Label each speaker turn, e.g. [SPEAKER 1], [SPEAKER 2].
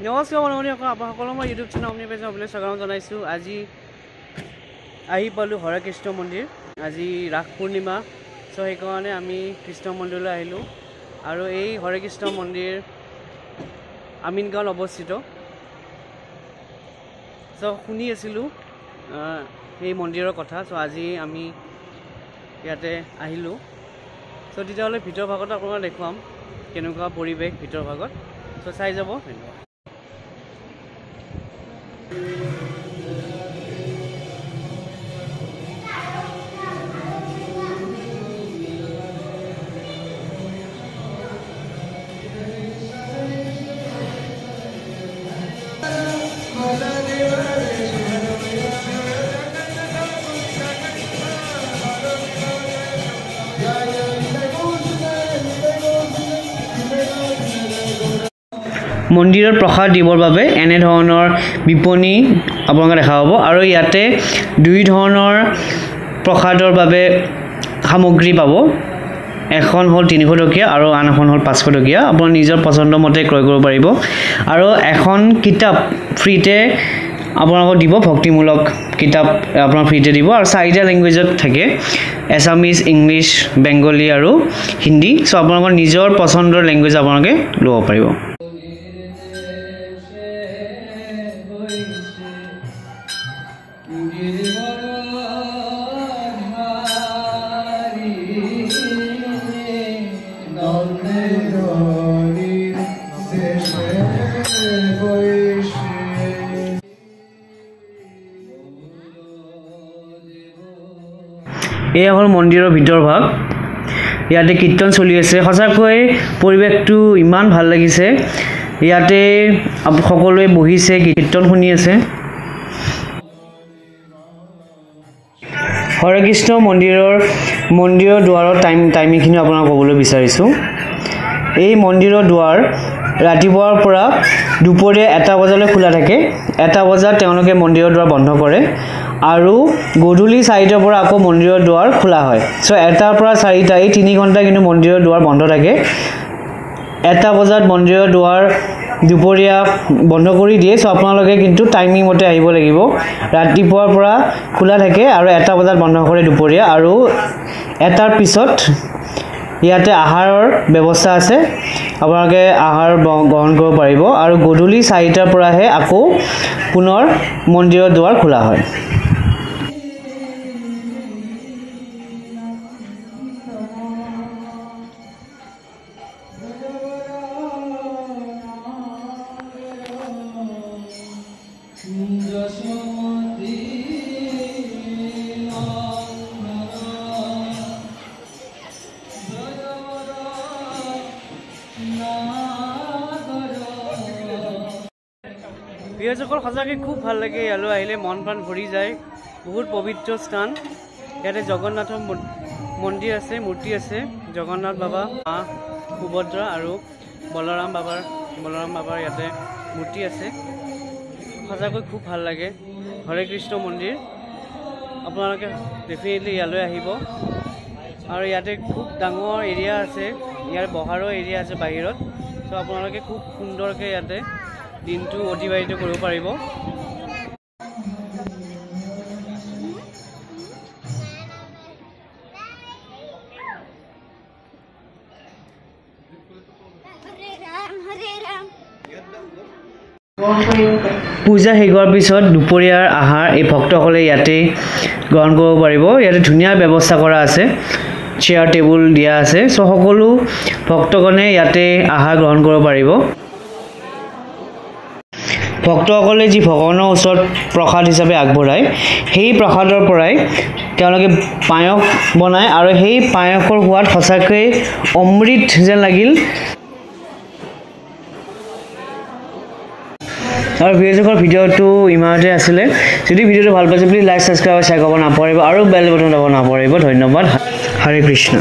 [SPEAKER 1] নমস্কাৰ বন্ধুসকল, আপোনালোকৰ মই ইউটিউব চেনেল অমনি পেজত আপোনালৈ স্বাগতম জনাইছোঁ। আজি আহি পালোঁ হৰে কৃষ্ণ মন্দিৰ। আজি ৰাস পূৰ্ণিমা, চ' সেইকাৰণে আমি কৃষ্ণ মন্দিৰলৈ আহিলোঁ। আৰু এই হৰে কৃষ্ণ মন্দিৰ আমিনগাঁৱত অৱস্থিত। চ' শুনি আছিলোঁ এই মন্দিৰৰ কথা, চ' আজি আমি ইয়াতে আহিলোঁ। চ' তেতিয়াহ'লে ভিতৰ ভাগত আপোনাক দেখুৱাম কেনেকুৱা পৰিৱেশ ভিতৰ ভাগত, চ' চাই যাব। ধন্যবাদ। মন্দিৰত প্ৰসাদ দিবৰ বাবে এনে ধৰণৰ বিপণী আপোনালোকে দেখা পাব। আৰু ইয়াতে দুই ধৰণৰ প্ৰসাদৰ বাবে সামগ্ৰী পাব। এখন হ'ল 300 টকীয়া আৰু আন এখন হ'ল 500 টকীয়া। আপুনি নিজৰ পচন্দ মতে ক্ৰয় কৰিব পাৰিব। আৰু এখন কিতাপ ফ্ৰীতে আপোনালোকক দিব, ভক্তিমূলক কিতাপ আপোনাৰ ফ্ৰীতে দিব। আৰু 4টা লেংগুৱেজত থাকে, এছামিজ, ইংলিছ, বেংগলী আৰু হিন্দী। চ' আপোনালোকৰ নিজৰ পচন্দৰ লেংগুৱেজ আপোনালোকে ল'ব পাৰিব। এয়া হ'ল মন্দিৰৰ ভিতৰ ভাগ। ইয়াতে কীৰ্তন চলি আছে। সঁচাকৈ পৰিৱেশটো ইমান ভাল লাগিছে। ইয়াতে সকলোৱে বহিছে, কীৰ্তন শুনি আছে। হৰে কৃষ্ণ মন্দিৰৰ দুৱাৰৰ টাইমিংখিনি আপোনাক ক'বলৈ বিচাৰিছোঁ। এই মন্দিৰৰ দুৱাৰ ৰাতিপুৱাৰ পৰা দুপৰীয়া 1 বজালৈ খোলা থাকে। 1 বজাত তেওঁলোকে মন্দিৰৰ দুৱাৰ বন্ধ কৰে আৰু গধূলি 4টাৰ পৰা আকৌ মন্দিৰৰ দুৱাৰ খোলা হয়। চ' 1টাৰ পৰা 4টা এই 3 ঘণ্টা কিন্তু মন্দিৰৰ দুৱাৰ বন্ধ থাকে। 1 বজাত মন্দিৰৰ দুৱাৰ দুপৰীয়া বন্ধ কৰি দিয়ে। চ' আপোনালোকে কিন্তু টাইমিং মতে আহিব লাগিব। ৰাতিপুৱাৰ পৰা খোলা থাকে আৰু 1 বজাত বন্ধ কৰে দুপৰীয়া। আৰু 1টাৰ পিছত ইয়াতে আহাৰৰ ব্যৱস্থা আছে, আপোনালোকে আহাৰ গ্ৰহণ কৰিব পাৰিব। আৰু গধূলি 4টাৰ পৰাহে আকৌ পুনৰ মন্দিৰৰ দুৱাৰ খোলা হয়। প্ৰিয়সকল, সঁচাকৈ খুব ভাল লাগে। ইয়ালৈ আহিলে মন প্ৰাণ ভৰি যায়। বহুত পবিত্ৰ স্থান। ইয়াতে জগন্নাথৰ মন্দিৰ আছে, মূৰ্তি আছে। জগন্নাথ বাবা, মা সুভদ্ৰা আৰু বলৰাম বাবাৰ ইয়াতে মূৰ্তি আছে। সঁচাকৈ খুব ভাল লাগে। হৰে কৃষ্ণ মন্দিৰ, আপোনালোকে ডেফিনেটলি ইয়ালৈ আহিব। আৰু ইয়াতে খুব ডাঙৰ এৰিয়া আছে, ইয়াৰ বহাৰো এৰিয়া আছে বাহিৰত। চ' আপোনালোকে খুব সুন্দৰকৈ ইয়াতে দিনটো অতিবাহিত কৰিব পাৰিব। পূজা শেষ হোৱাৰ পিছত দুপৰীয়াৰ আহাৰ এই ভক্তসকলে ইয়াতে গ্ৰহণ কৰিব পাৰিব। ইয়াতে ধুনীয়া ব্যৱস্থা কৰা আছে, চেয়াৰ টেবুল দিয়া আছে। চ' সকলো ভক্তগণে ইয়াতে আহাৰ গ্ৰহণ কৰিব পাৰিব। ভক্তসকলে যি ভগৱানৰ ওচৰত প্ৰসাদ হিচাপে আগবঢ়ায়, সেই প্ৰসাদৰ পৰাই তেওঁলোকে পায়স বনায়। আৰু সেই পায়সৰ সোৱাদ সঁচাকৈ অমৃত যেন লাগিল। আৰু ভিডিঅ'টো ইমানতে আছিলে। যদি ভিডিঅ'টো ভাল পাইছে প্লিজ লাইক, ছাবস্ক্ৰাইব, শ্বেয়াৰ কৰিব নাপাহৰিব আৰু বেল বটন দাব নাপাহৰিব। ধন্যবাদ। হৰে কৃষ্ণ।